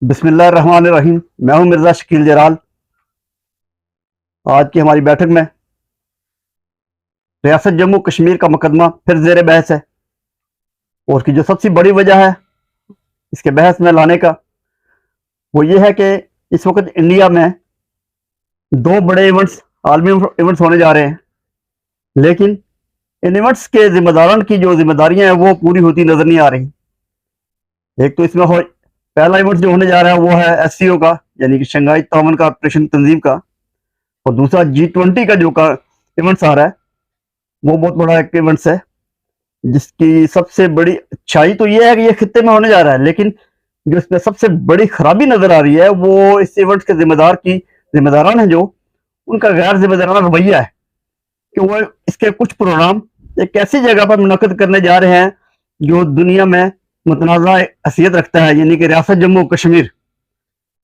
बिस्मिल्लाह रहमान रहीम। मैं हूं मिर्ज़ा शकील जलाल। आज की हमारी बैठक में रियासत जम्मू कश्मीर का मुकदमा फिर ज़ेर बहस है और उसकी जो सबसे बड़ी वजह है इसके बहस में लाने का वो ये है कि इस वक्त इंडिया में दो बड़े इवेंट्स आलमी इवेंट्स होने जा रहे हैं, लेकिन इन इवेंट्स के जिम्मेदारान की जो जिम्मेदारियां हैं वो पूरी होती नजर नहीं आ रही। एक तो इसमें पहला इवेंट जो होने जा रहा है वो है SCO का, यानी कि शंघाई ताउन का ऑपरेशन तंजीम का, और दूसरा G20 का जो का इवेंट्स आ रहा है वो बहुत बड़ा एक इवेंट्स है, जिसकी सबसे बड़ी अच्छाई तो ये है कि ये खित्ते में होने जा रहा है, लेकिन जो इसमें सबसे बड़ी खराबी नजर आ रही है वो इस इवेंट्स के जिम्मेदारान है जो उनका गैर जिम्मेदाराना रवैया है कि वो इसके कुछ प्रोग्राम एक ऐसी जगह पर मुनक्किद करने जा रहे हैं जो दुनिया में मुतनाज़ा हैसियत रखता है, यानी कि रियासत जम्मू कश्मीर,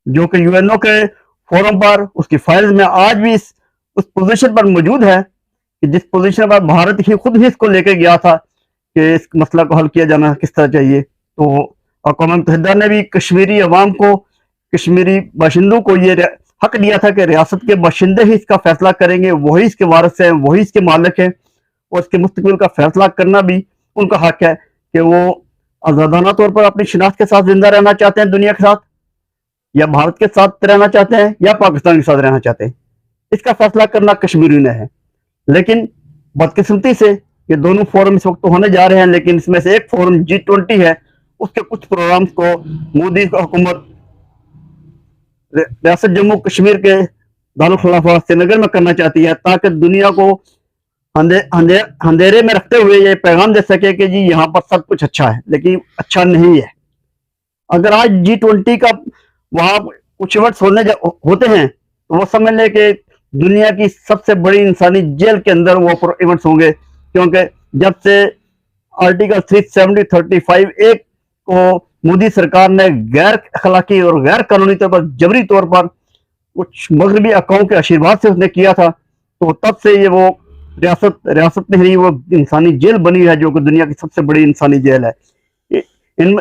जो कि UNO के फोरम पर उसकी फाइल्स में आज भी उस पोजीशन पर मौजूद है कि जिस पोजीशन पर भारत ही खुद ही इसको लेके गया था कि इस मसला को हल किया जाना किस तरह चाहिए। तो अक़वाम मुत्तहिदा ने भी कश्मीरी अवाम को, कश्मीरी बाशिंदों को ये हक दिया था कि रियासत के बाशिंदे ही इसका फैसला करेंगे, वही इसके वारिस हैं, वही इसके मालिक हैं, और इसके मुस्तकबिल का फैसला करना भी उनका हक है कि वो आज़ादाना तौर पर अपनी शिनाख्त के साथ जिंदा रहना चाहते हैं दुनिया के साथ, या भारत के साथ रहना चाहते हैं, या पाकिस्तान के साथ रहना चाहते हैं। इसका फैसला करना कश्मीरियों ने है। लेकिन बदकिस्मती से ये दोनों फोरम इस वक्त तो होने जा रहे हैं, लेकिन इसमें से एक फोरम G20 है, उसके कुछ प्रोग्राम्स को मोदी हुकूमत रियासत जम्मू कश्मीर के दारुल खिलाफा श्रीनगर में करना चाहती है, ताकि दुनिया को अंधेरे में रखते हुए ये पैगाम दे सके कि जी यहाँ पर सब कुछ अच्छा है, लेकिन अच्छा नहीं है। अगर आज G20 का वहां कुछ इवेंट्स होते हैं तो वो समझ ले कि दुनिया की सबसे बड़ी इंसानी जेल के अंदर वो इवेंट्स होंगे, क्योंकि जब से आर्टिकल 370-35A को मोदी सरकार ने गैर अखलाकी और गैर कानूनी तौर पर, जबरी तौर पर कुछ मगरबी अकाओं के आशीर्वाद से उसने किया था, तो तब से ये वो रियासत नहीं, वो इंसानी जेल बनी है जो कि दुनिया की सबसे बड़ी इंसानी जेल है। इन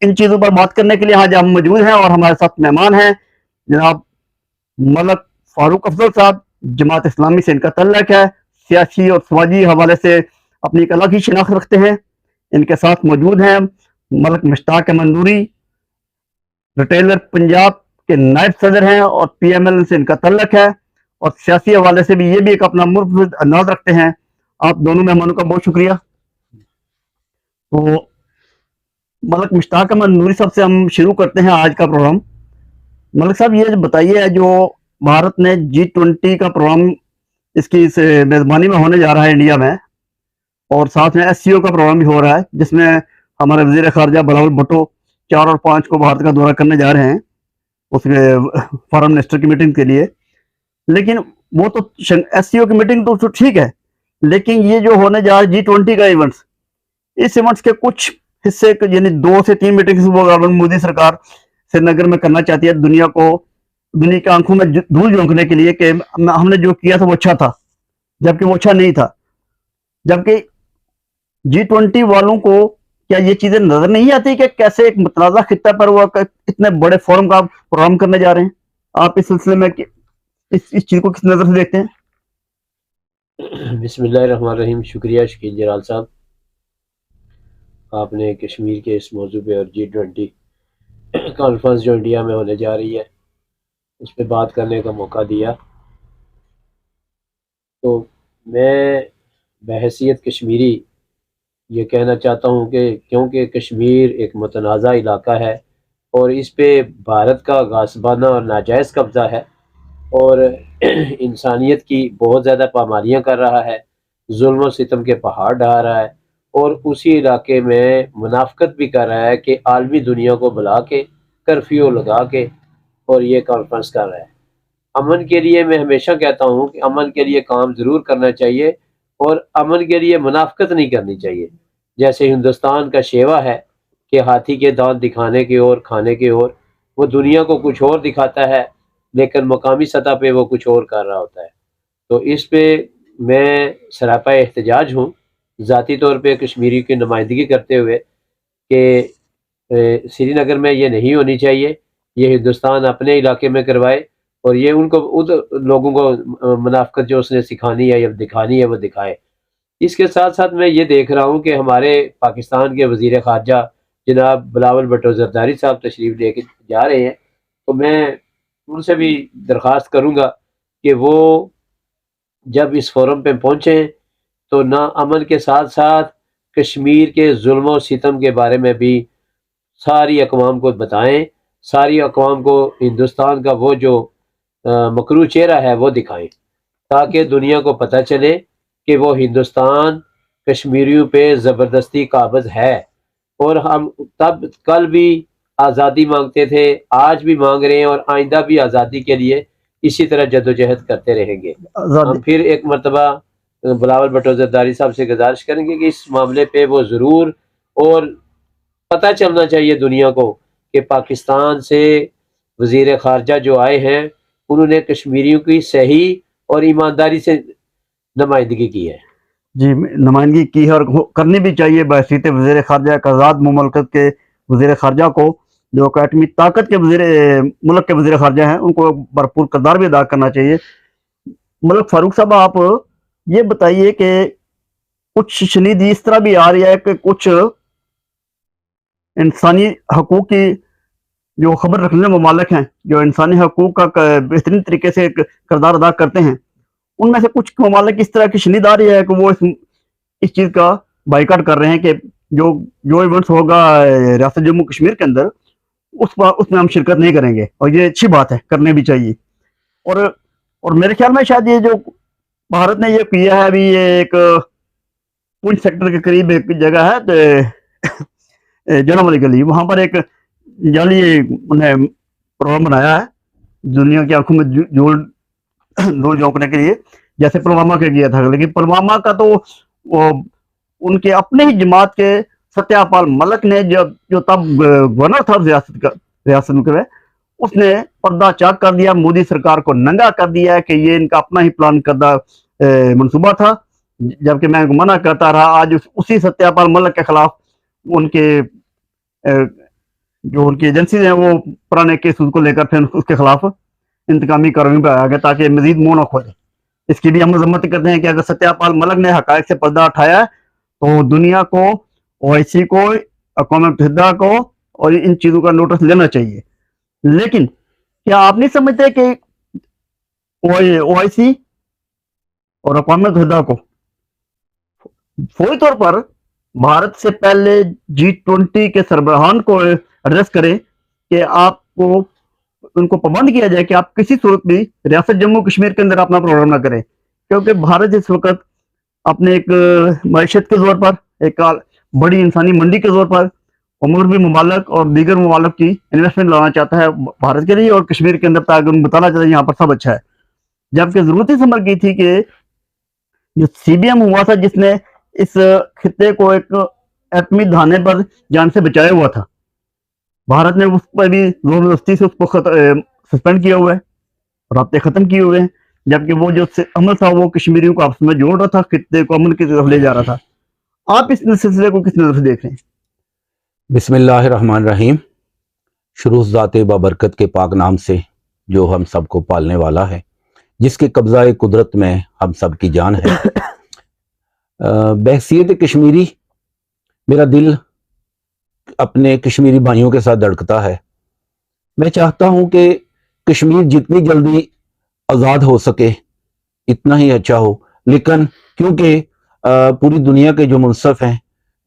इन चीज़ों पर बात करने के लिए आज हम मौजूद हैं और हमारे साथ मेहमान हैं जनाब मलक फारूक अफजल साहब। जमात इस्लामी से इनका तल्लक है, सियासी और समाजी हवाले से अपनी एक अलग ही शिनाख्त रखते हैं। इनके साथ मौजूद हैं मलक मुश्ताक अहमद नूरी, रिटेलर पंजाब के नायब सदर हैं और PML से इनका तल्लक है, और सियासी हवाले से भी ये भी एक अपना मुर्तज़ अंदाज रखते हैं। आप दोनों मेहमानों का बहुत शुक्रिया। तो मलक मुश्ताक अहमद नूरी साहब से हम शुरू करते हैं आज का प्रोग्राम। मलक साहब, ये बताइए, जो भारत ने G20 का प्रोग्राम इसकी मेजबानी में होने जा रहा है इंडिया में, और साथ में SCO का प्रोग्राम भी हो रहा है, जिसमें हमारे वजीर खारजा बिलावल भुट्टो 4 और 5 को भारत का दौरा करने जा रहे हैं उसके फॉरेन मिनिस्टर की मीटिंग के लिए। लेकिन वो तो SCO की मीटिंग तो ठीक है, लेकिन ये जो होने जा रहा है G20 का इवेंट्स, इस इवेंट्स के कुछ हिस्से यानी 2 से 3 मीटिंग्स वो मोदी सरकार श्रीनगर में करना चाहती है, दुनिया की आंखों में धूल झोंकने के लिए कि हमने जो किया था वो अच्छा था, जबकि वो अच्छा नहीं था। जबकि G20 वालों को क्या ये चीजें नजर नहीं आती कि कैसे एक मुतनाज़ा खित्ता पर वो इतने बड़े फोरम का प्रोग्राम करने जा रहे हैं? आप इस सिलसिले में इस चीज को किस नजर से देखते हैं? बिस्मिल्लाहिर्रहमानिर्रहीम। शुक्रिया शकील जलाल साहब, आपने कश्मीर के इस मौजू पे और G20 कॉन्फ्रेंस जो इंडिया में होने जा रही है उस पर बात करने का मौका दिया। तो मैं बहैसियत कश्मीरी ये कहना चाहता हूँ कि क्योंकि कश्मीर एक मुतनाज़ा इलाका है और इस पे भारत का गासबाना और नाजायज़ कब्ज़ा है और इंसानियत की बहुत ज़्यादा पामालियाँ कर रहा है, जुल्म और सितम के पहाड़ ढहा रहा है, और उसी इलाके में मुनाफ़कत भी कर रहा है कि आलमी दुनिया को बुला के कर्फ्यू लगा के और ये कॉन्फ्रेंस कर रहा है। अमन के लिए मैं हमेशा कहता हूँ कि अमन के लिए काम ज़रूर करना चाहिए और अमन के लिए मुनाफ़कत नहीं करनी चाहिए। जैसे हिंदुस्तान का शेवा है कि हाथी के दांत दिखाने की ओर, खाने की ओर, वो दुनिया को कुछ और दिखाता है लेकिन मकामी सतह पे वो कुछ और कर रहा होता है। तो इस पे मैं सरापा एहतजाज हूँ ज़ाती तौर पे कश्मीरी की नुमाइंदगी करते हुए कि श्रीनगर में ये नहीं होनी चाहिए। یہ ہندوستان اپنے علاقے میں کروائے اور یہ ان کو ان لوگوں کو منافقت جو اس نے سکھانی ہے یا دکھانی ہے وہ دکھائے۔ اس کے ساتھ ساتھ میں یہ دیکھ رہا ہوں کہ ہمارے پاکستان کے وزیر خارجہ جناب بلاول بھٹو زرداری صاحب تشریف لے کے جا رہے ہیں، تو میں ان سے بھی درخواست کروں گا کہ وہ جب اس فورم پہ پہنچیں تو نہ امن کے ساتھ ساتھ کشمیر کے ظلم و ستم کے بارے میں بھی ساری اقوام کو بتائیں، ساری اقوام کو ہندوستان کا وہ جو مکروہ چہرہ ہے وہ دکھائیں، تاکہ دنیا کو پتہ چلے کہ وہ ہندوستان کشمیریوں پہ زبردستی قابض ہے۔ اور ہم تب کل بھی آزادی مانگتے تھے، آج بھی مانگ رہے ہیں، اور آئندہ بھی آزادی کے لیے اسی طرح جدوجہد کرتے رہیں گے۔ ہم پھر ایک مرتبہ بلاول بھٹو زرداری صاحب سے گزارش کریں گے کہ اس معاملے پہ وہ ضرور، اور پتہ چلنا چاہیے دنیا کو کہ پاکستان سے وزیر خارجہ جو آئے ہیں انہوں نے کشمیریوں کی صحیح اور ایمانداری سے نمائندگی کی ہے۔ جی، نمائندگی کی ہے اور کرنی بھی چاہیے بحیثیت وزیر خارجہ ایک آزاد مملکت کے وزیر خارجہ کو، جو کہ ایٹمی طاقت کے ملک کے وزیر خارجہ ہیں، ان کو بھرپور کردار بھی ادا کرنا چاہیے۔ ملک فاروق صاحب، آپ یہ بتائیے کہ کچھ شنیدی اس طرح بھی آ رہی ہے کہ کچھ انسانی حقوق کی جو خبر رکھنے ممالک ہیں، جو انسانی حقوق کا بہترین طریقے سے کردار ادا کرتے ہیں، ان میں سے کچھ ممالک اس طرح کی شنید آ رہی ہے کہ وہ اس چیز کا بائیکاٹ کر رہے ہیں کہ جو ایونٹس ہوگا ریاست جموں کشمیر کے اندر اس میں ہم شرکت نہیں کریں گے، اور یہ اچھی بات ہے، کرنے بھی چاہیے۔ اور میرے خیال میں شاید یہ جو بھارت نے یہ کیا ہے ابھی، یہ ایک پونچھ سیکٹر کے قریب ایک جگہ ہے جنم والی گلی، وہاں پر ایک جعلی انہیں پروگرام بنایا ہے دنیا کی آنکھوں میں دھول جھونکنے کے لیے، جیسے پلوامہ کے کیا تھا۔ لیکن پلوامہ کا تو ان کے اپنے ہی جماعت کے ستیہ پال ملک نے جو تب گورنر تھا ریاست میں، اس نے پردہ چاک کر دیا، مودی سرکار کو ننگا کر دیا کہ یہ ان کا اپنا ہی پلان کردہ منصوبہ تھا، جبکہ میں منع کرتا رہا۔ آج اسی ستیہ پال ملک کے خلاف ان کی ایجنسیز ہیں، وہ پرانے کیس کو لے کر پھر اس کے خلاف انتقامی کارروائی پہ آ گئے تاکہ مزید منہ نہ کھولے۔ اس کی بھی ہم مذمت کرتے ہیں کہ اگر ستیہ پال ملک نے حقائق سے پردہ اٹھایا تو دنیا کو، OIC کو، اقوام متحدہ کو اور ان چیزوں کا نوٹس لینا چاہیے۔ لیکن کیا آپ نہیں سمجھتے کہ OIC اور اقوام متحدہ کو فوری طور پر بھارت سے پہلے G20 کے سربراہان کو ایڈریس کرے کہ آپ کو ان کو پابند کیا جائے کہ آپ کسی صورت بھی ریاست جموں کشمیر کے اندر اپنا پروگرام نہ کریں، کیونکہ بھارت اس وقت اپنے ایک معیشت کے طور پر، ایک بڑی انسانی منڈی کے طور پر مغربی ممالک اور دیگر ممالک کی انویسٹمنٹ لانا چاہتا ہے بھارت کے لیے اور کشمیر کے اندر، تاکہ ان بتانا چاہتا ہے یہاں پر سب اچھا ہے۔ جبکہ ضرورت اس عمل کی تھی کہ جو CBM ہوا تھا، جس نے اس خطے کو ایک ایٹمی دھانے پر جان سے بچایا ہوا تھا، بھارت نے اس پر بھی زبردستی سے اس کو سسپینڈ کیا ہوا ہے، رابطے ختم کیے ہوئے ہیں، جبکہ وہ جو عمل تھا وہ کشمیریوں کو آپس میں جوڑ رہا تھا، خطے کو امن کی طرف لے جا رہا تھا۔ آپ اس سلسلے کو کس نظر سے دیکھ رہے ہیں؟ بسم اللہ الرحمن الرحیم۔ شروع ذات بابرکت کے پاک نام سے جو ہم سب کو پالنے والا ہے، جس کے قبضہ قدرت میں ہم سب کی جان ہے۔ بحیثیت کشمیری میرا دل اپنے کشمیری بھائیوں کے ساتھ دھڑکتا ہے۔ میں چاہتا ہوں کہ کشمیر جتنی جلدی آزاد ہو سکے اتنا ہی اچھا ہو، لیکن کیونکہ پوری دنیا کے جو منصف ہیں،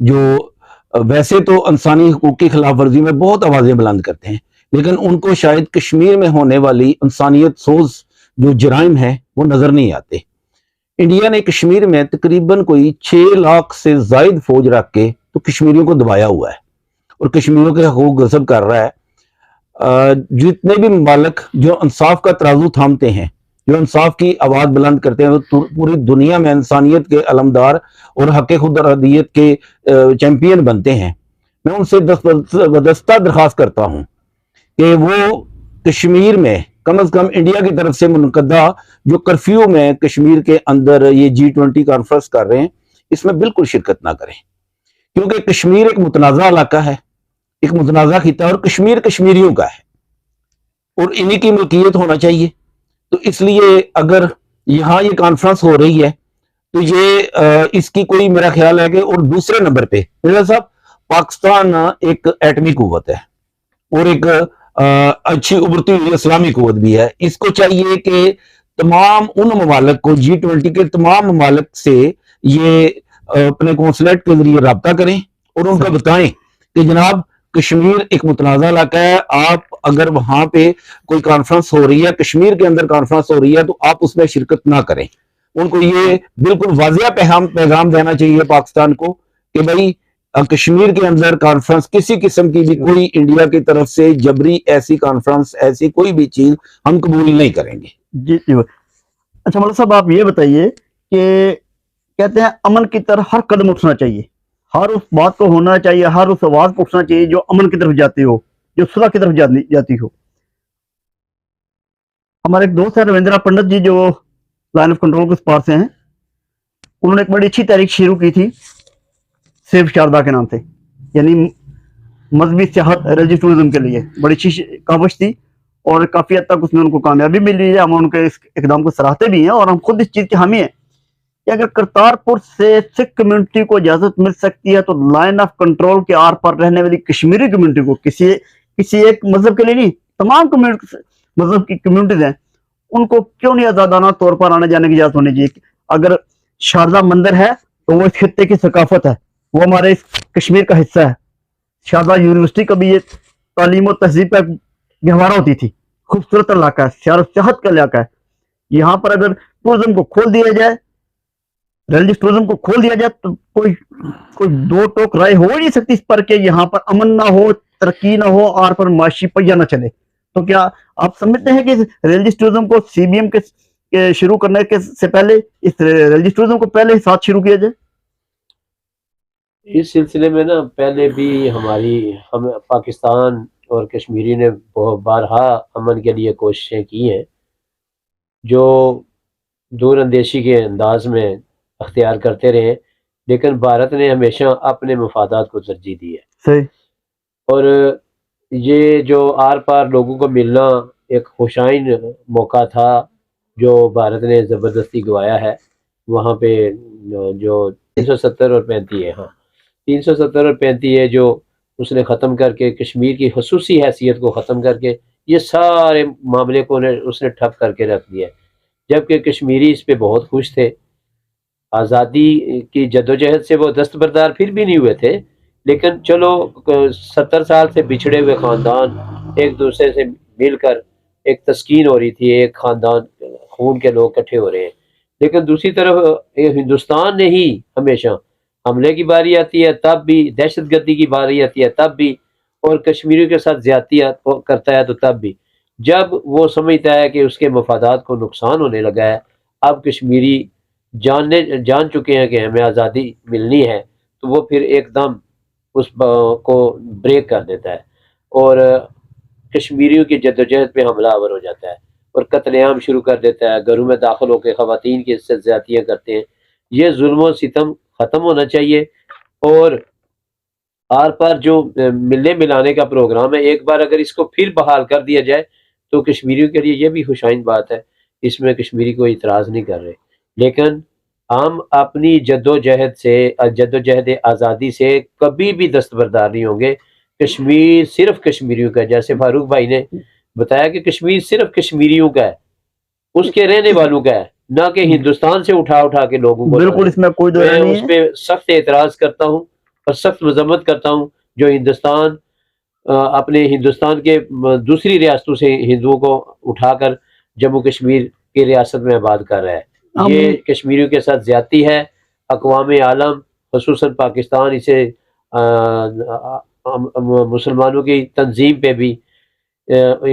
جو ویسے تو انسانی حقوق کی خلاف ورزی میں بہت آوازیں بلند کرتے ہیں، لیکن ان کو شاید کشمیر میں ہونے والی انسانیت سوز جو جرائم ہیں وہ نظر نہیں آتے۔ انڈیا نے کشمیر میں تقریباً کوئی 6 لاکھ سے زائد فوج رکھ کے تو کشمیریوں کو دبایا ہوا ہے اور کشمیریوں کے حقوق غصب کر رہا ہے۔ جتنے بھی ممالک جو انصاف کا ترازو تھامتے ہیں، جو انصاف کی آواز بلند کرتے ہیں، وہ پوری دنیا میں انسانیت کے علمدار اور حق خود ارادیت کے چیمپئن بنتے ہیں۔ میں ان سے وابستہ درخواست کرتا ہوں کہ وہ کشمیر میں کم از کم انڈیا کی طرف سے منعقدہ جو کرفیو میں کشمیر کے اندر یہ G20 کانفرنس کر رہے ہیں، اس میں بالکل شرکت نہ کریں، کیونکہ کشمیر ایک متنازع علاقہ ہے، ایک متنازع خطہ، اور کشمیر کشمیریوں کا ہے۔ اور انہی کی ملکیت ہونا چاہیے. تو اس لیے اگر یہاں یہ کانفرنس ہو رہی ہے تو یہ اس کی کوئی میرا خیال ہے کہ, اور دوسرے نمبر پہ مرزا صاحب پاکستان ایک ایٹمی قوت ہے اور ایک اچھی ابھرتی ہوئی اسلامی قوت بھی ہے. اس کو چاہیے کہ تمام ان ممالک کو, G20 کے تمام ممالک سے یہ اپنے قونصلیٹ کے ذریعے رابطہ کریں اور ان کو بتائیں کہ جناب کشمیر ایک متنازع علاقہ ہے, آپ اگر وہاں پہ کوئی کانفرنس ہو رہی ہے, کشمیر کے اندر کانفرنس ہو رہی ہے, تو آپ اس میں شرکت نہ کریں. ان کو یہ بالکل واضح پیغام دینا چاہیے پاکستان کو کہ بھائی کشمیر کے اندر کانفرنس کسی قسم کی بھی کوئی انڈیا کی طرف سے جبری ایسی کانفرنس, ایسی کوئی بھی چیز ہم قبول نہیں کریں گے. جی جی. اچھا مولانا صاحب آپ یہ بتائیے کہ کہتے ہیں امن کی طرف ہر قدم اٹھنا چاہیے, ہر اس بات کو ہونا چاہیے, ہر اس آواز کو اٹھنا چاہیے جو امن کی طرف جاتی ہو, جو صلح کی طرف جاتی ہو. ہمارے ایک دوست ہیں رویندرا پنڈت جی جو لائن آف کنٹرول کے اس پار سے ہیں, انہوں نے ایک بڑی اچھی تحریک شروع کی تھی سیف شاردا کے نام سے, یعنی مذہبی سیاحت ریلیجیس ٹورزم کے لیے بڑی اچھی کاوش تھی اور کافی حد تک اس میں ان کو کامیابی ملی ہے. ہم ان کے اس اقدام کو سراہتے بھی ہیں اور ہم خود اس چیز کے حامی ہیں کہ اگر کرتارپور سے سکھ کمیونٹی کو اجازت مل سکتی ہے تو لائن آف کنٹرول کے آر پار رہنے والی کشمیری کمیونٹی کو, کسی ایک مذہب کے لیے نہیں, تمام مذہب کی کمیونٹیز ہیں, ان کو کیوں نہیں آزادانہ طور پر آنے جانے کی اجازت ہونی چاہیے. اگر شاردا مندر ہے تو وہ اس خطے کی ثقافت ہے, وہ ہمارے اس کشمیر کا حصہ ہے. شاردا یونیورسٹی کا بھی یہ تعلیم و تہذیب کا گہوارہ ہوتی تھی. خوبصورت علاقہ ہے, سیر و سیاحت کا علاقہ ہے. یہاں پر اگر ٹورزم کو کھول دیا جائے, ریلیجیس ٹورزم کو کھول دیا جائے, تو کوئی دو ٹوک رائے ہو ہی نہیں سکتی اس پر کہ یہاں پر امن نہ ہو, ترقی نہ ہو اور پر معاشی پہیہ نہ چلے. تو کیا آپ سمجھتے ہیں کہ ریلیجیس ٹورزم کو CBM کے شروع کرنے سے پہلے اس ریلیجیس ٹورزم کو پہلے ساتھ شروع کیا جائے؟ اس سلسلے میں نا پہلے بھی ہم پاکستان اور کشمیری نے بارہا امن کے لیے کوششیں کی ہیں جو دور اندیشی کے انداز میں اختیار کرتے رہے, لیکن بھارت نے ہمیشہ اپنے مفادات کو ترجیح دی ہے. صحیح. اور یہ جو آر پار لوگوں کو ملنا ایک خوشائن موقع تھا جو بھارت نے زبردستی گوایا ہے. وہاں پہ جو 370 اور 35 ہے, 370 اور 35 ہے جو اس نے ختم کر کے کشمیر کی خصوصی حیثیت کو ختم کر کے یہ سارے معاملے کو اس نے ٹھپ کر کے رکھ دیا, جبکہ کشمیری اس پہ بہت خوش تھے. آزادی کی جدوجہد سے وہ دستبردار پھر بھی نہیں ہوئے تھے, لیکن چلو 70 سال سے بچھڑے ہوئے خاندان ایک دوسرے سے مل کر ایک تسکین ہو رہی تھی, ایک خاندان خون کے لوگ اکٹھے ہو رہے ہیں. لیکن دوسری طرف ہندوستان نے ہی ہمیشہ حملے کی باری آتی ہے تب بھی, دہشت گردی کی باری آتی ہے تب بھی, اور کشمیریوں کے ساتھ زیادتی کرتا ہے تو تب بھی. جب وہ سمجھتا ہے کہ اس کے مفادات کو نقصان ہونے لگا ہے, اب کشمیری جان چکے ہیں کہ ہمیں آزادی ملنی ہے, تو وہ پھر ایک دم اس کو بریک کر دیتا ہے اور کشمیریوں کی جدوجہد پہ حملہ آور ہو جاتا ہے اور قتل عام شروع کر دیتا ہے. گھروں میں داخل ہو کے خواتین کی زیادتیاں کرتے ہیں. یہ ظلم و ستم ختم ہونا چاہیے, اور آر پار جو ملنے ملانے کا پروگرام ہے ایک بار اگر اس کو پھر بحال کر دیا جائے تو کشمیریوں کے لیے یہ بھی خوشائن بات ہے, اس میں کشمیری کوئی اعتراض نہیں کر رہے. لیکن ہم اپنی جدوجہد آزادی سے کبھی بھی دستبردار نہیں ہوں گے. کشمیر صرف کشمیریوں کا ہے, جیسے فاروق بھائی نے بتایا کہ کشمیر صرف کشمیریوں کا ہے, اس کے رہنے والوں کا ہے, نہ کہ ہندوستان سے اٹھا کے لوگوں کو. بالکل, اس میں کوئی دو رائے میں نہیں اس ہے. پہ سخت اعتراض کرتا ہوں اور سخت مذمت کرتا ہوں جو ہندوستان اپنے ہندوستان کے دوسری ریاستوں سے ہندوؤں کو اٹھا کر جموں کشمیر کی ریاست میں آباد کر رہا ہے. یہ کشمیریوں کے ساتھ زیادتی ہے. اقوام عالم خصوصاً پاکستان اسے مسلمانوں کی تنظیم پہ بھی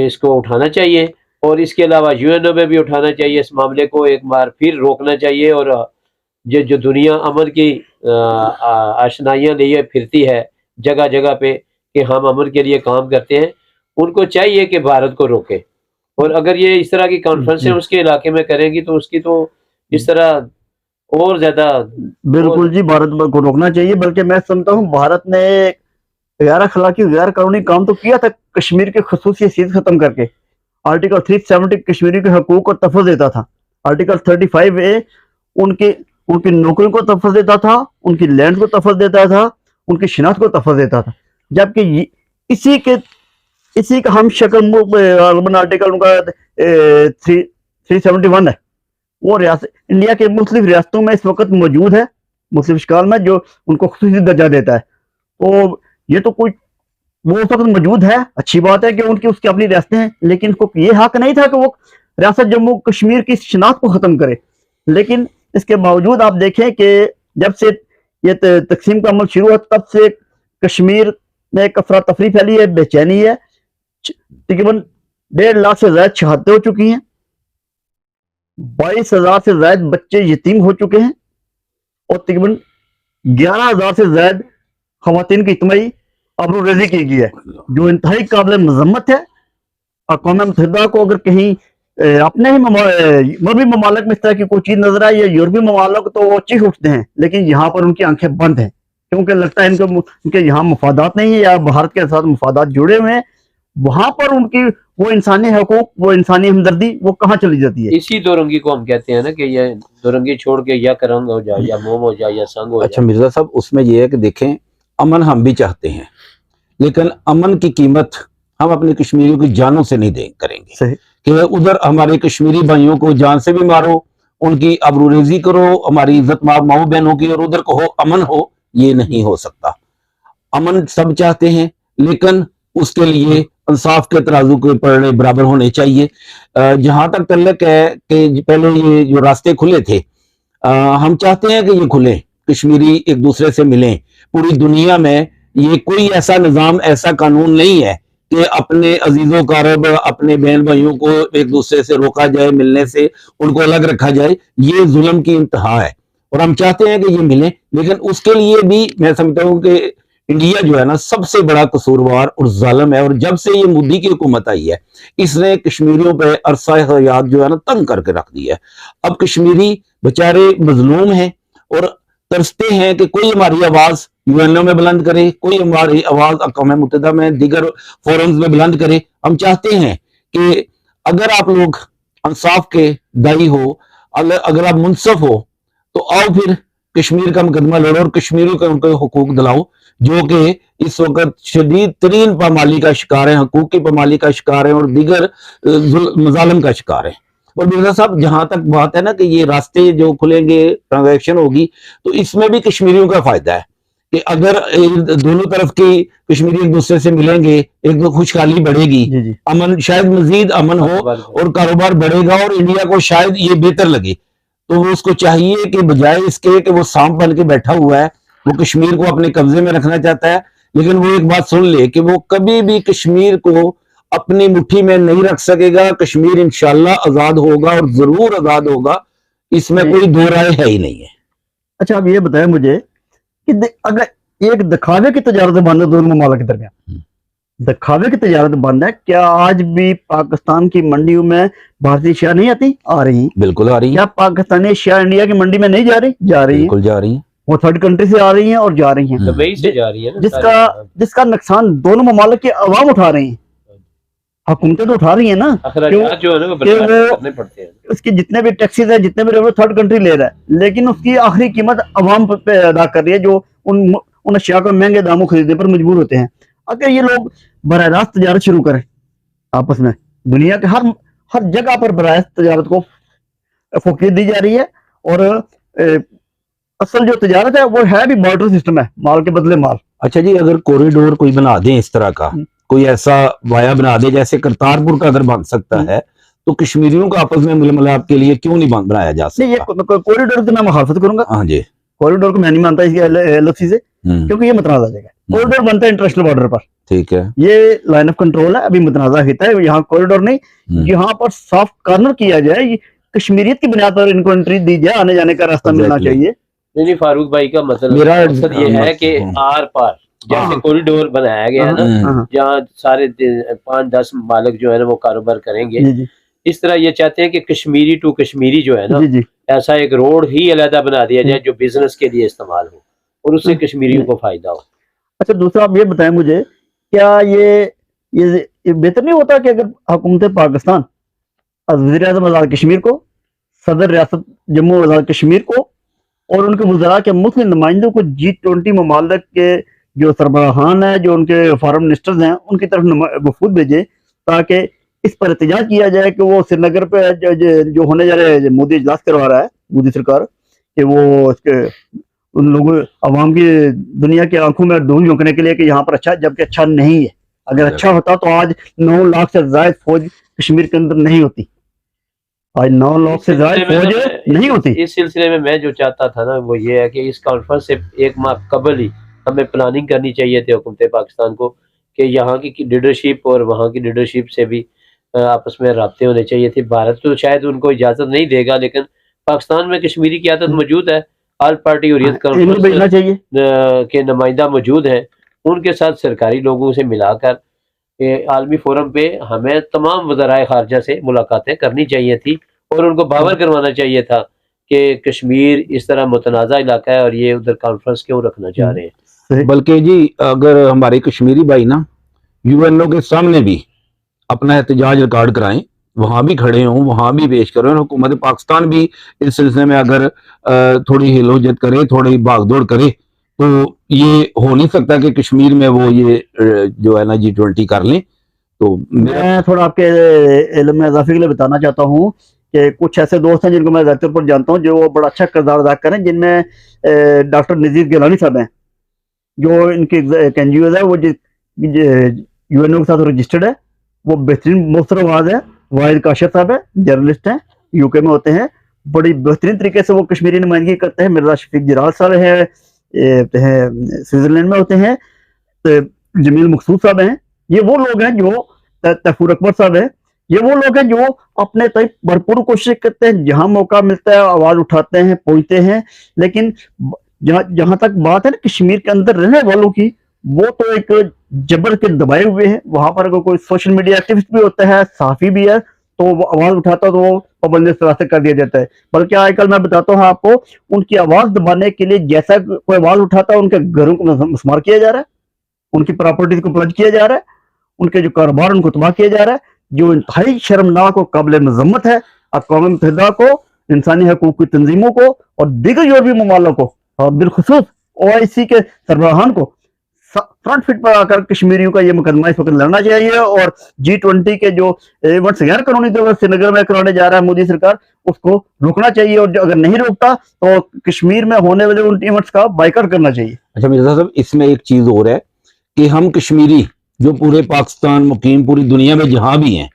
اس کو اٹھانا چاہیے, اور اس کے علاوہ UN میں بھی اٹھانا چاہیے. اس معاملے کو ایک بار پھر روکنا چاہیے, اور جو دنیا امن کی آشنائیاں لیے پھرتی ہے جگہ جگہ پہ کہ ہم امن کے لیے کام کرتے ہیں, ان کو چاہیے کہ بھارت کو روکے. اور اگر یہ اس طرح کی کانفرنسیں اس کے علاقے میں کریں گی تو اس کی تو اس طرح اور زیادہ. بالکل جی, بھارت کو روکنا چاہیے. بلکہ میں سمجھتا ہوں بھارت نے غیر اخلاقی غیر قانونی کام تو کیا تھا کشمیر کی خصوصی حیثیت ختم کر کے, आर्टिकल 370 कश्मीरी के हकूक को तहफ़्फ़ुज़ देता था। आर्टिकल 35A उनकी उनकी नौकरियों को तहफ़्फ़ुज़ देता था, उनकी लैंड को तहफ़्फ़ुज़ देता था, उनकी शिनाख्त को तहफ़्फ़ुज़ देता था। जबकि इसी का हम शक्ल आर्टिकल उनका 371 है, वो रियासत इंडिया के मुख्तलिफ रियासतों में इस वक्त मौजूद है, मुख्तलिफ अशकाल में, जो उनको खुसूसी दर्जा देता है। तो ये तो कोई वो उस वक्त मौजूद है, अच्छी बात है कि उनकी उसकी अपनी रियासतें हैं, लेकिन उसको ये हक नहीं था कि वो रियासत जम्मू कश्मीर की शिनाख्त को ख़त्म करे। लेकिन इसके बावजूद आप देखें कि जब से ये तकसीम का अमल शुरू हुआ तब से कश्मीर में एक अफरा तफरी फैली है, बेचैनी है। तकरीबन 1.5 लाख से ज़्यादा शहादतें हो चुकी हैं, 22,000 से ज़्यादा बच्चे यतीम हो चुके हैं और तकरीबन 11,000 से ज़्यादा ख़वातीन की इज्तिमाई आबरूरेज़ी की गई है, जो इंतहाई काबिल मज़म्मत है। अक़वाम मुत्तहिदा को अगर कहीं अपने ही मगरबी ममालिक में इस तरह की कोई चीज़ नजर आए या यूरोपीय ममालिक, तो वो चीख उठते हैं, लेकिन यहाँ पर उनकी आंखें बंद हैं, क्योंकि लगता है इनके यहाँ मफादात नहीं है या भारत के साथ मफादात जुड़े हुए हैं। वहां पर उनकी वो इंसानी हकूक, वो इंसानी हमदर्दी, वो कहाँ चली जाती है? इसी दोरंगी को हम कहते हैं ना कि ये दोरंगी छोड़ के या करंग हो जाए या मोम हो जाए या संग हो अच्छा जाए। मिर्जा साहब, उसमें यह है कि देखें, अमन हम भी चाहते हैं, लेकिन अमन की कीमत हम अपने कश्मीरियों की जानों से नहीं करेंगे। सही। कि उधर हमारे कश्मीरी भाइयों को जान से भी मारो, उनकी आबरूरेज़ी करो, हमारी इज्जत माओ बहनों की, और उधर कहो अमन हो, ये नहीं हो सकता। अमन सब चाहते हैं, लेकिन उसके लिए इंसाफ के तराजू के पड़े बराबर होने चाहिए। जहां तक तल्लक है कि पहले ये जो रास्ते खुले थे, हम चाहते हैं कि ये खुले, कश्मीरी एक दूसरे से मिलें। पूरी दुनिया में ये कोई ऐसा निज़ाम, ऐसा कानून नहीं है कि अपने अजीजों कारब, अपने बहन भाइयों को एक दूसरे से रोका जाए मिलने से, उनको अलग रखा जाए। ये जुल्म की इंतहा है और हम चाहते हैं कि ये मिले, लेकिन उसके लिए भी मैं समझता हूँ कि इंडिया जो है ना सबसे बड़ा कसूरवार और जालिम है। और जब से ये मोदी की हुकूमत आई है, इसने कश्मीरियों पे अरसा हयात जो है ना तंग करके रख दिया है। अब कश्मीरी बेचारे मजलूम हैं और तरसते हैं कि कोई हमारी आवाज यूएनओ में बुलंद करे, कोई हमारी आवाज अक़वाम मुत्तहिदा में, दीगर फोरम्स में बुलंद करे। हम चाहते हैं कि अगर आप लोग इंसाफ के दाई हो, अगर आप मुनसफ हो, तो आओ फिर कश्मीर का मुकदमा लड़ो और कश्मीरियों को उनके हुकूक दिलाओ, जो कि इस वक्त शदीद तरीन पामाली का शिकार है, हकूक की पामाली का शिकार है और दीगर मजालिम का शिकार है। और मिर्जा साहब, जहां तक बात है ना कि ये रास्ते जो खुलेंगे, ट्रांजैक्शन होगी, तो इसमें भी कश्मीरियों का फायदा है कि अगर दोनों तरफ की कश्मीरी एक दूसरे से मिलेंगे, एक दो खुशहाली बढ़ेगी, जी। अमन, शायद मजीद अमन हो और कारोबार बढ़ेगा और इंडिया को शायद ये बेहतर लगे। तो वो उसको चाहिए कि बजाय इसके कि वो सांप बन के बैठा हुआ है, वो कश्मीर को अपने कब्जे में रखना चाहता है, लेकिन वो एक बात सुन ले कि वो कभी भी कश्मीर को अपनी मुट्ठी में नहीं रख सकेगा। कश्मीर इंशाल्लाह आजाद होगा और जरूर आजाद होगा, इसमें कोई दो राय है ही नहीं है। अच्छा, अब ये बताएं मुझे कि अगर एक दिखावे की तजारत बंद है दोनों ममालिक के दरमियान, दिखावे की तजारत बंद है, क्या आज भी पाकिस्तान की मंडियों में भारतीय शेयर नहीं आती? आ रही हैं। बिल्कुल आ रही है। क्या पाकिस्तानी शेयर इंडिया की मंडी में नहीं जा रही? जा रही है। बिल्कुल जा रही है। वो थर्ड कंट्री से आ रही हैं और जा रही हैं, दुबई से जा रही है ना, जिसका नुकसान दोनों ममालिक के अवाम उठा रहे हैं, हुकूमतें तो उठा रही है ना, अखराजात जो है ना वो करने पड़ते हैं। उसकी जितने भी टैक्सेस है, जितने भी रेवेन्यू थर्ड कंट्री ले रहा है, लेकिन उसकी आखिरी कीमत अवाम पे अदा कर रही है, जो उन अशिया को महंगे दामों खरीदने पर मजबूर होते हैं। अगर ये लोग बराह रास्त तजारत शुरू करें आपस में, दुनिया के हर जगह पर बराह रास्त तजारत को फोकियत दी जा रही है, और असल जो तजारत है वो है भी बार्टर सिस्टम है, माल के बदले माल। अच्छा जी, अगर कॉरिडोर कोई बना दे इस तरह का, कोई ऐसा वाया बना दे जैसे करतारपुर का अगर बन सकता है, तो कश्मीरियों का आपस में मिलाप के लिए क्यों नहीं बनाया जा सकता? नहीं, ये कॉरिडोर की मैं मुखालफत करूंगा। हाँ जी, कॉरिडोर को मैं नहीं मानता इसके एलएफसी से, क्योंकि ये मतनाज़ा जगह है। कॉरिडोर बनता है इंटरनेशनल बॉर्डर पर, ठीक है, ये लाइन ऑफ कंट्रोल है, अभी मतनाज़ा हिस्सा है, यहाँ कॉरिडोर नहीं, यहाँ पर सॉफ्ट कॉर्नर किया जाए, कश्मीरियत की बुनियाद पर इनको एंट्री दी जाए, आने जाने का रास्ता मिलना चाहिए। नहीं, फारूक भाई का मतलब मकसद ये है कि आर पार जैसे कॉरिडोर बनाया गया है ना, जहाँ सारे 5-10 मालिक जो है ना वो कारोबार करेंगे, इस तरह ये चाहते हैं कि कश्मीरी टू कश्मीरी जो है ना, ऐसा एक रोड ही अलहदा बना दिया जाए जो बिजनेस के लिए इस्तेमाल हो और उससे कश्मीरियों को फायदा हो। अच्छा, दूसरा आप ये बताएं मुझे, क्या ये ये बेहतर नहीं होता कि अगर हुकूमत पाकिस्तान वज़ीर आज़म आज़ाद कश्मीर को, सदर रियासत जम्मू आज़ाद कश्मीर को और उनके वज़रा के मुख्य नुमाइंदों को G20 ममालिक के जो सरबराहान हैं, जो उनके फॉरेन मिनिस्टर्स हैं, उनकी तरफ वफूद भेजे ताकि इस पर एहतजाज किया जाए कि वो श्रीनगर पे जो होने जा रहे हैं, मोदी इजलास करवा रहा है मोदी सरकार, कि वो इसके उन लोगों अवाम की दुनिया की आंखों में धूल झोंकने के लिए कि यहाँ पर अच्छा, जबकि अच्छा नहीं है। अगर अच्छा होता तो आज 9 लाख से ज्यादा फौज कश्मीर के अंदर नहीं होती, आज 9 लाख से ज्यादा फौज नहीं होती। इस सिलसिले में मैं जो चाहता था ना वो ये है कि इस कॉन्फ्रेंस से एक माह कबल ही हमें प्लानिंग करनी चाहिए थी हुकूमत पाकिस्तान को कि यहाँ की लीडरशिप और वहाँ की लीडरशिप से भी आपस में राब्ते होने चाहिए थे। भारत तो शायद उनको इजाज़त नहीं देगा, लेकिन पाकिस्तान में कश्मीरी क़यादत मौजूद है, ऑल पार्टी हुर्रियत कॉन्फ्रेंस के नुमाइंदा मौजूद हैं, उनके साथ सरकारी लोगों से मिलाकर आलमी फोरम पे हमें तमाम वज़राए ख़ारजा से मुलाकातें करनी चाहिए थी और उनको बावर करवाना चाहिए था कि कश्मीर इस तरह मुतनाज़ा इलाका है और ये उधर कॉन्फ्रेंस क्यों रखना चाह रहे हैं। बल्कि जी अगर हमारे कश्मीरी भाई ना यूएनओ के सामने भी अपना एहतजाज रिकॉर्ड कराएं, वहां भी खड़े हों, वहां भी पेश करें, हुकूमत पाकिस्तान भी इस सिलसिले में अगर थोड़ी हिलोजत करे, थोड़ी भागदौड़ करे, तो ये हो नहीं सकता कि कश्मीर में वो ये जो है ना G20 कर लें। तो मैं थोड़ा आपके इल्म में इजाफे के लिए बताना चाहता हूँ कि कुछ ऐसे दोस्त हैं जिनको मैं ज़ाती तौर पर जानता हूँ जो बड़ा अच्छा किरदार अदा करें, जिनमें डॉक्टर नज़ीर गिलानी साहब हैं, जो इनकी एक NGO है, वो यूएनओ के साथ रजिस्टर्ड है, वो बेहतरीन मोहतर आवाज़ है। वाहिद काशिफ साहब है, जर्नलिस्ट हैं, यूके में होते हैं, बड़ी बेहतरीन तरीके से वो कश्मीरी नुमाइंदगी करते हैं। मिर्जा शफीक जिराल साहब है, स्विट्जरलैंड में होते हैं, तो जमील मकसूद साहब हैं। ये वो लोग हैं जो तैफूर अकबर साहब है, ये वो लोग हैं जो अपने तक भरपूर कोशिश करते हैं, जहां मौका मिलता है आवाज उठाते हैं, पहुंचते हैं। लेकिन जहां तक बात है ना कश्मीर के अंदर रहने वालों की, वो तो एक जबर के दबाए हुए हैं। वहां पर अगर कोई सोशल मीडिया एक्टिविस्ट भी होता है, साफी भी है, तो वो आवाज उठाता है तो वो पाबंदी से कर दिया जाता है। बल्कि आजकल मैं बताता हूँ आपको, उनकी आवाज दबाने के लिए जैसा कोई आवाज उठाता है, उनके घरों को मस्मार किया जा रहा है, उनकी प्रॉपर्टीज को प्लज किया जा रहा है, उनके जो कारोबार उनको तबाह किया जा रहा है, जो इंतहाई शर्मनाक और काबिल मजम्मत है। अक़वाम मुत्तहिदा को, इंसानी हकूक़ की तंजीमों को और दीगर यूरोपीय ममालिक को और बिलखुसूस OIC के सरबराहान को फ्रंट फीट पर आकर कश्मीरियों का ये मुकदमा इस वक्त लड़ना चाहिए। और G20 के जो इवेंट्स गैर कानूनी तौर पर श्रीनगर में कराने जा रहा है मोदी सरकार, उसको रोकना चाहिए, और अगर नहीं रोकता तो कश्मीर में होने वाले उन इवेंट्स का बाइकआउट करना चाहिए। अच्छा मिर्जा साहब, इसमें एक चीज और है कि हम कश्मीरी जो पूरे पाकिस्तान मुकीम पूरी दुनिया में जहां भी हैं,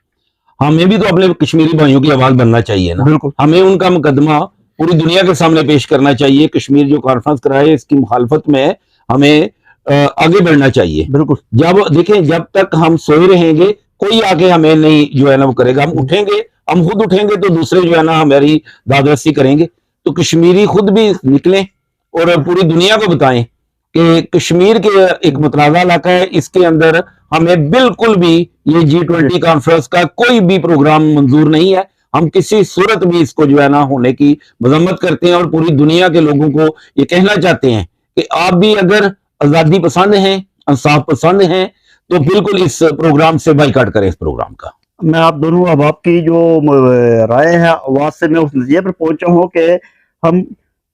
हमें भी तो अपने कश्मीरी भाइयों की आवाज बनना चाहिए ना। बिल्कुल, हमें उनका मुकदमा पूरी दुनिया के सामने पेश करना चाहिए। कश्मीर जो कॉन्फ्रेंस कराए इसकी मुखालफत में हमें आगे बढ़ना चाहिए। बिल्कुल, जब देखें, जब तक हम सोए रहेंगे कोई आके हमें नहीं जो है ना वो करेगा। हम उठेंगे, हम खुद उठेंगे तो दूसरे जो है ना हमारी दादरसी करेंगे। तो कश्मीरी खुद भी निकलें और पूरी दुनिया को बताएं कि कश्मीर के एक मुतनाज़ा इलाका है, इसके अंदर हमें बिल्कुल भी ये G20 कॉन्फ्रेंस का कोई भी प्रोग्राम मंजूर नहीं है। हम किसी सूरत भी इसको जो है ना होने की मजम्मत करते हैं और पूरी दुनिया के लोगों को ये कहना चाहते हैं कि आप भी अगर आजादी पसंद हैं, इंसाफ पसंद हैं, तो बिल्कुल इस प्रोग्राम से बाइकआउट करें इस प्रोग्राम का। मैं आप दोनों अब आपकी जो राय है आवाज से मैं उस नतीजे पर पहुंचा हूँ कि हम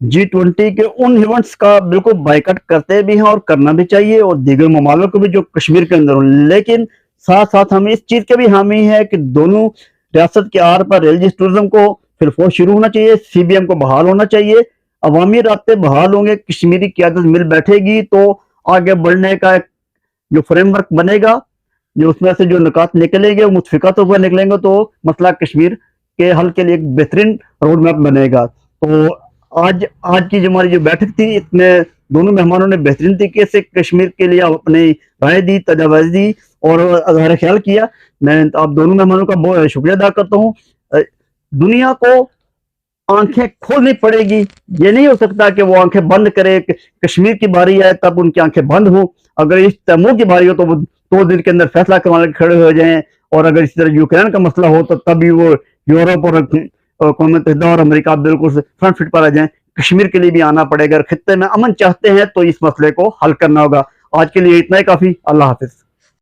G20 के उन इवेंट्स का बिल्कुल बाइकआउट करते भी हैं और करना भी चाहिए, और दीगर ममालिक को भी जो कश्मीर के अंदर हो। लेकिन साथ साथ हम इस चीज के भी हामी है कि दोनों रियासत के आर पर रिलीजियस टूरिज्म को फिर फोर्स शुरू होना चाहिए, CBM को बहाल होना चाहिए, अवामी रास्ते बहाल होंगे, कश्मीरी क़यादत मिल बैठेगी तो आगे बढ़ने का एक जो फ्रेमवर्क बनेगा, जो उसमें से जो निकात निकलेंगे वो मुतफिका तौर पर निकलेंगे, तो मसला कश्मीर के हल के लिए एक बेहतरीन रोड मैप बनेगा। तो आज की जो हमारी जो बैठक थी, इसमें दोनों मेहमानों ने बेहतरीन तरीके से कश्मीर के लिए अपनी राय दी, तजवीज़ दी और अज़हार ख्याल किया। मैं आप दोनों मेहमानों का बहुत शुक्रिया अदा करता हूँ। दुनिया को आंखें खोलनी पड़ेगी, ये नहीं हो सकता कि वो आंखें बंद करे। कश्मीर की बारी है तब उनकी आंखें बंद हो, अगर इस तैमूर की बारी हो तो वो 2 दिन के अंदर फैसला करवाने खड़े हो जाएं, और अगर इस तरह यूक्रेन का मसला हो तो तभी वो यूरोप और अक़वाम मुत्तहिदा और अमेरिका बिल्कुल फ्रंट फीट पर आ जाएं। कश्मीर के लिए भी आना पड़ेगा। अगर खित्ते में अमन चाहते हैं तो इस मसले को हल करना होगा। आज के लिए इतना ही काफी। अल्लाह हाफिज।